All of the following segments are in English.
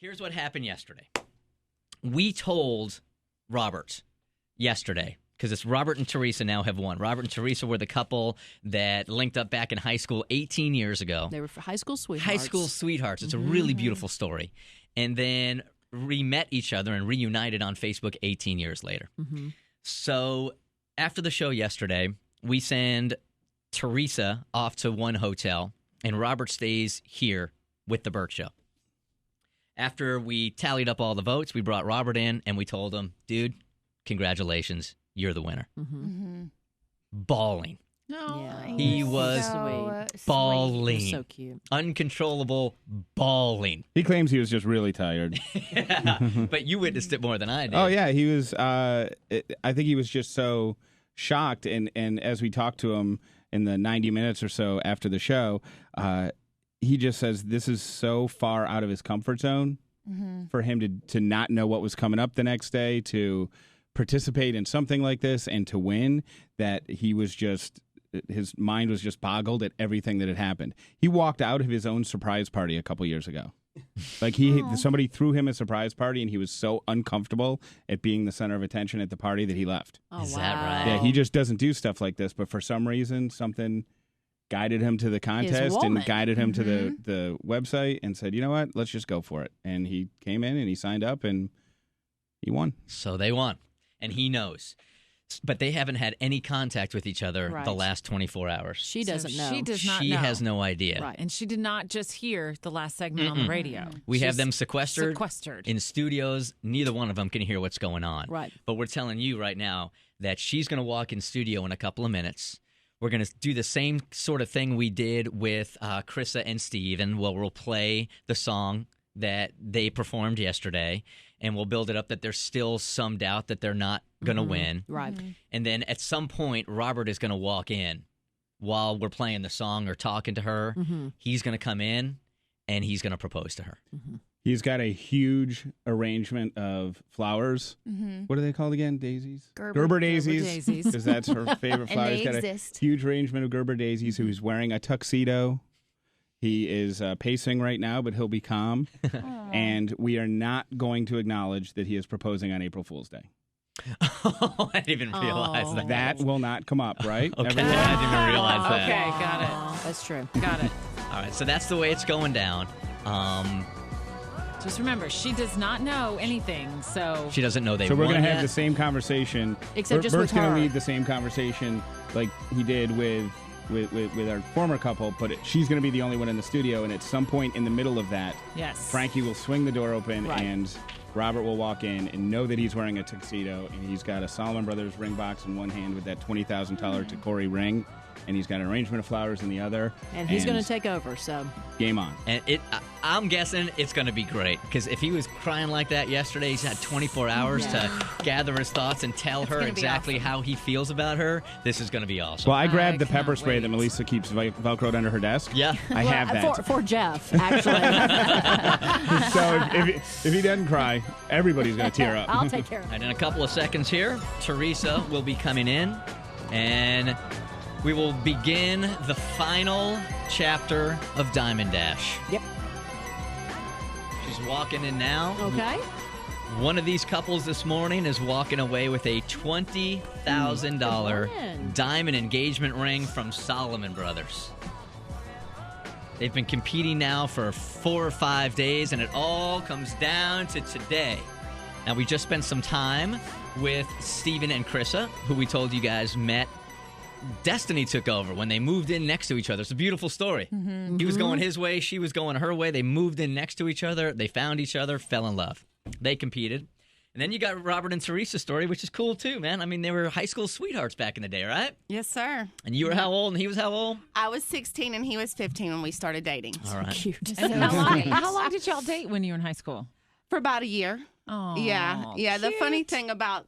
Here's what happened yesterday. We told Robert yesterday, because it's Robert and Teresa now have won. Robert and Teresa were the couple that linked up back in high school 18 years ago. They were high school sweethearts. High school sweethearts. It's a really beautiful story. And then re-met each other and reunited on Facebook 18 years later. So after the show yesterday, we send Teresa off to one hotel, and Robert stays here with the Bert Show. After we tallied up all the votes, we brought Robert in, and we told him, dude, congratulations, you're the winner. Bawling. No, He was bawling. So cute. Uncontrollable bawling. He claims he was just really tired. But you witnessed it more than I did. Oh, yeah. He was, I think he was just so shocked. And as we talked to him in the 90 minutes or so after the show, he just says this is so far out of his comfort zone for him to not know what was coming up the next day, to participate in something like this and to win, that he was just, his mind was just boggled at everything that had happened. He walked out of his own surprise party a couple years ago. Like somebody threw him a surprise party, and he was so uncomfortable at being the center of attention at the party that he left. Oh, Is that right? Yeah, he just doesn't do stuff like this, but for some reason, something guided him to the contest and guided him to the website and said, you know what, let's just go for it. And he came in and he signed up and he won. So they won. And he knows. But they haven't had any contact with each other the last 24 hours. She doesn't know. She does not She know. has no idea. Right. And she did not just hear the last segment on the radio. We have She's them sequestered in studios. Neither one of them can hear what's going on. Right. But we're telling you right now that she's going to walk in studio in a couple of minutes. We're going to do the same sort of thing we did with Krissa and Steven, where we'll play the song that they performed yesterday, and we'll build it up that there's still some doubt that they're not going to win. Right. And then at some point, Robert is going to walk in while we're playing the song or talking to her. He's going to come in, and he's going to propose to her. He's got a huge arrangement of flowers. What are they called again? Daisies? Gerber daisies. Because that's her favorite flower. He's got a huge arrangement of Gerber daisies. Who's wearing a tuxedo. He is pacing right now, but he'll be calm. And we are not going to acknowledge that he is proposing on April Fool's Day. Oh, I didn't even realize that. That will not come up, right? Okay, I didn't even realize that. Okay, got it. That's true. Got it. All right, so that's the way it's going down. Just remember, she does not know anything, so... She doesn't know they So we're won going to have yet. the same conversation. Except just Bert's with her. going to lead the same conversation like he did with our former couple, but she's going to be the only one in the studio, and at some point in the middle of that, Yes. Frankie will swing the door open, and Robert will walk in and know that he's wearing a tuxedo, and he's got a Solomon Brothers ring box in one hand with that $20,000 Tacori ring, and he's got an arrangement of flowers in the other. And he's going to take over, so... Game on. And I'm guessing it's going to be great, because if he was crying like that yesterday, he's had 24 hours to gather his thoughts and tell her exactly how he feels about her. This is going to be awesome. Well, I grabbed the pepper cannot spray wait. that Melissa keeps Velcroed under her desk. Yeah. I have that. For Jeff, actually. So if he doesn't cry, everybody's going to tear up. I'll take care of it. And in a couple of seconds here, Teresa will be coming in, and we will begin the final chapter of Diamond Dash. Yep. She's walking in now. Okay. One of these couples this morning is walking away with a $20,000 diamond engagement ring from Solomon Brothers. They've been competing now for 4 or 5 days, and it all comes down to today. Now, we just spent some time with Steven and Krissa, who we told you guys met. Destiny took over when they moved in next to each other. It's a beautiful story. He was going his way, she was going her way. They moved in next to each other. They found each other, fell in love. They competed. And then you got Robert and Teresa's story, which is cool too, man. I mean, they were high school sweethearts back in the day, right? Yes, sir. And you were how old and he was how old? I was 16 and he was 15 when we started dating. All right. Cute. And how long did y'all date when you were in high school? For about a year. Oh, Yeah. The funny thing about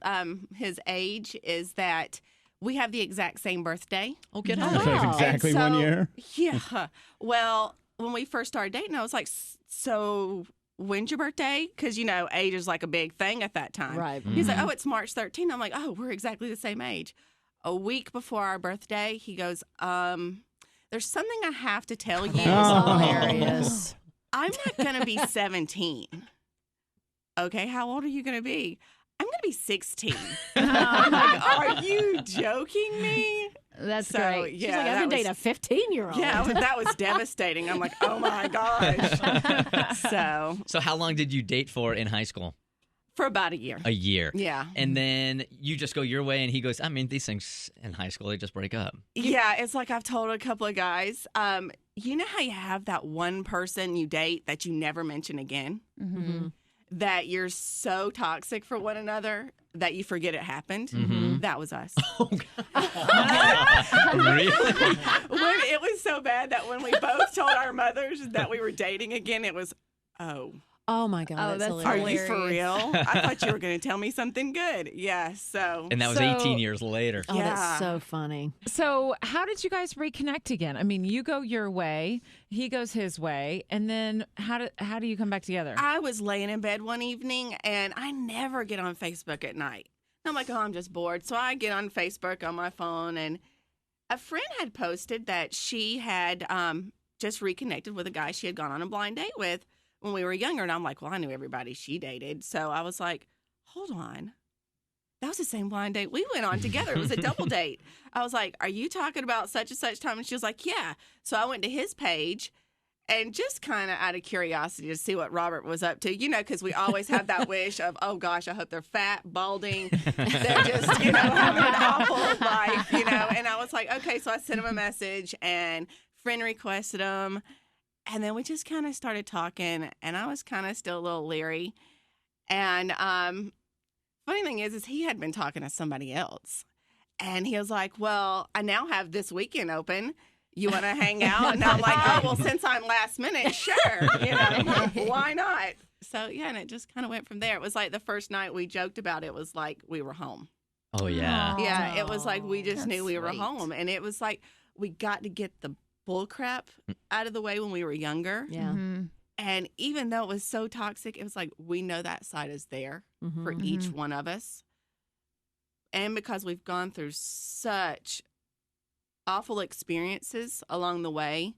his age is that we have the exact same birthday. Oh, get So out. it's Wow. exactly And 1 year. Yeah. Well, when we first started dating, I was like, so when's your birthday? Because, age is like a big thing at that time. Right. He's like, oh, it's March 13th. I'm like, oh, we're exactly the same age. A week before our birthday, he goes, there's something I have to tell you. That was hilarious. I'm not going to be 17. okay, how old are you going to be? I'm going to be 16. I'm like, are you joking me? That's So, great. She's yeah, like, I've that been dating a was- 15-year-old. Yeah, that was devastating. I'm like, oh my gosh. So So how long did you date for in high school? for about a year. A year. Yeah. And then you just go your way, and he goes, I mean, these things in high school, they just break up. Yeah, it's like I've told a couple of guys, you know how you have that one person you date that you never mention again? Mm-hmm. That you're so toxic for one another that you forget it happened? Mhm. That was us. Really? When it was so bad that when we both told our mothers that we were dating again, it was, oh, Oh, my God. Oh, that's that's are hilarious. you for real? I thought you were going to tell me something good. Yeah, so. And that was So- 18 years later. Oh, Yeah. that's so funny. So, how did you guys reconnect again? I mean, you go your way, he goes his way, and then how do you come back together? I was laying in bed one evening, and I never get on Facebook at night. And I'm like, oh, I'm just bored. So I get on Facebook on my phone, and a friend had posted that she had just reconnected with a guy she had gone on a blind date with when we were younger. And I'm like, well, I knew everybody she dated. So I was like, hold on. That was the same blind date we went on together. It was a double date. I was like, are you talking about such and such time? And she was like, yeah. So I went to his page and just kind of out of curiosity to see what Robert was up to, you know, because we always have that wish of, oh gosh, I hope they're fat, balding. They're just, you know, having an awful life, you know. And I was like, okay. So I sent him a message and friend requested him. And then we just kind of started talking, and I was kind of still a little leery. And funny thing is he had been talking to somebody else. And he was like, well, I now have this weekend open. You want to hang out? And I'm like, oh, well, since I'm last minute, sure. You know, why not? So, yeah, and it just kind of went from there. It was like the first night we joked about it was like we were home. Oh, yeah. Yeah, it was like we just That's knew we were sweet. home. And it was like we got to get the bull crap out of the way when we were younger. Yeah. Mhm. And even though it was so toxic, it was like we know that side is there for Mhm. each one of us. And because we've gone through such awful experiences along the way,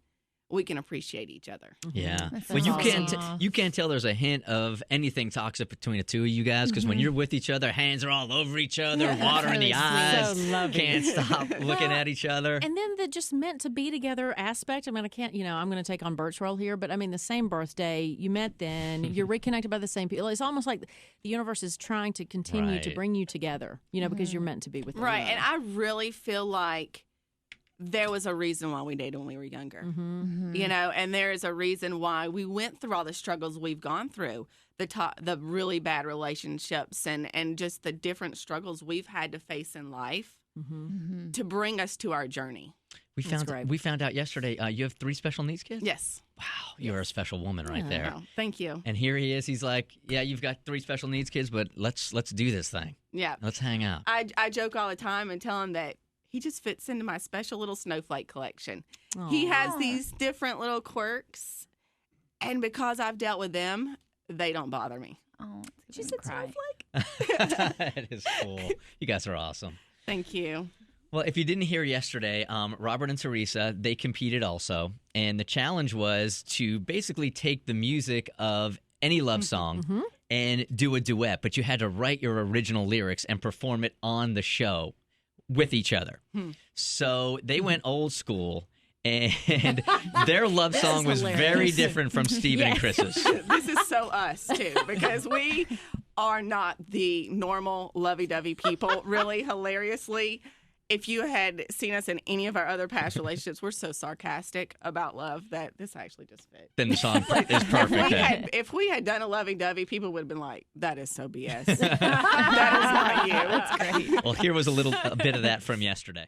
we can appreciate each other. Yeah. That's Well, awesome. you can't tell there's a hint of anything toxic between the two of you guys because Mm-hmm. when you're with each other, hands are all over each other, water in the So eyes, loving. can't stop looking at each other. And then the just meant to be together aspect. I mean, I can't, I'm going to take on Bert's role here, but I mean, the same birthday, you met then, you're reconnected by the same people. It's almost like the universe is trying to continue to Right. bring you together, because you're meant to be with the Right. love. And I really feel like there was a reason why we dated when we were younger. Mm-hmm. You know, and there is a reason why we went through all the struggles we've gone through, the really bad relationships and just the different struggles we've had to face in life Mm-hmm. to bring us to our journey. That's great. We found out yesterday you have 3 special needs kids? Yes. Wow, you're a special woman right Yeah. there. Oh, thank you. And here he is. He's like, yeah, you've got 3 special needs kids, but let's do this thing. Yeah. Let's hang out. I joke all the time and tell him that he just fits into my special little snowflake collection. He has these different little quirks, and because I've dealt with them, they don't bother me. Oh, She said cry. snowflake. That is cool. You guys are awesome. Thank you. Well, if you didn't hear yesterday, Robert and Teresa, they competed also. And the challenge was to basically take the music of any love song and do a duet, but you had to write your original lyrics and perform it on the show with each other. So they went old school, and their love song was very hilarious. different from Steven and Chris's. This is so us, too, because we are not the normal lovey-dovey people, really, hilariously. If you had seen us in any of our other past relationships, we're so sarcastic about love that this actually just fit. Then the song is perfect. then. If we had done a lovey-dovey, people would have been like, that is so BS. That is not you. It's great. Well, here was a bit of that from yesterday.